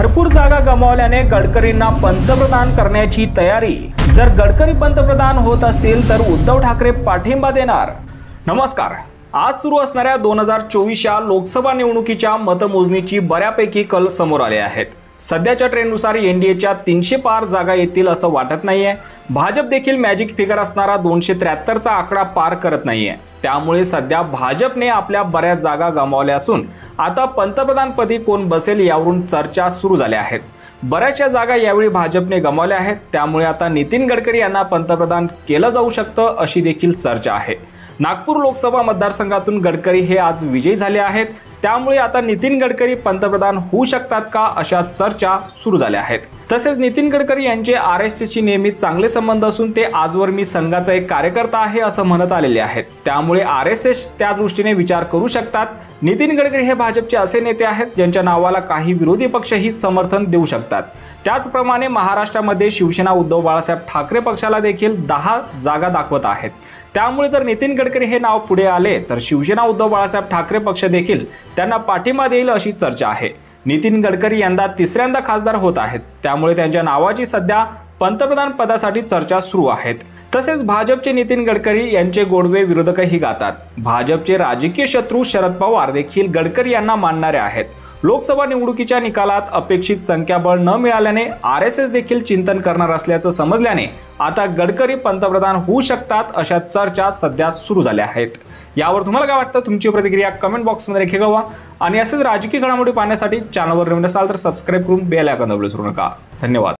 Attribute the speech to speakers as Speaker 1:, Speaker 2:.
Speaker 1: भरपूर जागा गमावल्याने गडकरींना पंतप्रधान करण्याची तयारी। जर गडकरी पंतप्रधान होत असतील तर उद्धव ठाकरे पाठिंबा देणार। नमस्कार। आज सुरू असणाऱ्या 2024 लोकसभा निवडणुकीच्या मतमोजणीची बऱ्यापैकी कल समोर आले आहेत। सध्याच्या ट्रेंडनुसार एनडीएच्या 300 पार जागा येतील असं वाटत नाहीये। भाजप देखील मॅजिक फिगर असणारा 273चा आकडा पार करत नाहीये। त्यामुळे सध्या भाजपने आपल्या बऱ्याच जागा गमावल्या असून आता पंतप्रधानपदी कोण बसेल यावरून चर्चा सुरू झाल्या आहेत। बऱ्याचशा जागा यावेळी भाजपने गमावल्या आहेत, त्यामुळे आता नितीन गडकरी यांना पंतप्रधान केलं जाऊ शकतं अशी देखील चर्चा आहे। नागपूर लोकसभा मतदारसंघातून गडकरी हे आज विजयी झाले आहेत, त्यामुळे आता नितीन गडकरी पंतप्रधान होऊ शकतात का अशा चर्चा सुरू झाल्या आहेत। तसेच नितीन गडकरी यांचे आरएसएसशी नेहमी चांगले संबंध असून ते आजवर मी संघाचा एक कार्यकर्ता आहे असं म्हणत आलेले आहेत। त्यामुळे आरएसएस त्या दृष्टीने विचार करू शकतात। नितीन गडकरी हे भाजपचे असे नेते आहेत ज्यांच्या नावाला काही विरोधी पक्षही समर्थन देऊ शकतात। त्याचप्रमाणे महाराष्ट्रामध्ये शिवसेना उद्धव बाळासाहेब ठाकरे पक्षाला देखील 10 जागा दाखवत आहेत। त्यामुळे जर नितीन गडकरी हे नाव पुढे आले तर शिवसेना उद्धव बाळासाहेब ठाकरे पक्ष देखील त्यांना पाठिंबा देईल अशी चर्चा आहे। नितीन गडकरी यंदा तिसऱ्यांदा खासदार होत आहेत, त्यामुळे त्यांच्या नावाची सध्या पंतप्रधान पदासाठी चर्चा सुरू आहेत। तसेच भाजपचे नितीन गडकरी यांचे गोडवे विरोधकही गातात। भाजपचे राजकीय शत्रू शरद पवार देखील गडकरी यांना मानणारे आहेत। लोकसभा निवडणुकीच्या निकालात अपेक्षित संख्याबळ न मिळाल्याने आरएसएस देखील चिंतन करणार असल्याचं समजल्याने आता गडकरी पंतप्रधान होऊ शकतात अशा चर्चा सध्या सुरू झाल्या आहेत। यावर तुम्हाला काय वाटतं? तुमची प्रतिक्रिया कमेंट बॉक्समध्ये नक्की कळवा आणि असेच राजकीय घडामोडी पाहण्यासाठी चॅनलवर नवीन असाल तर सबस्क्राइब करून बेल आयकॉन दाबायला विसरू नका। धन्यवाद।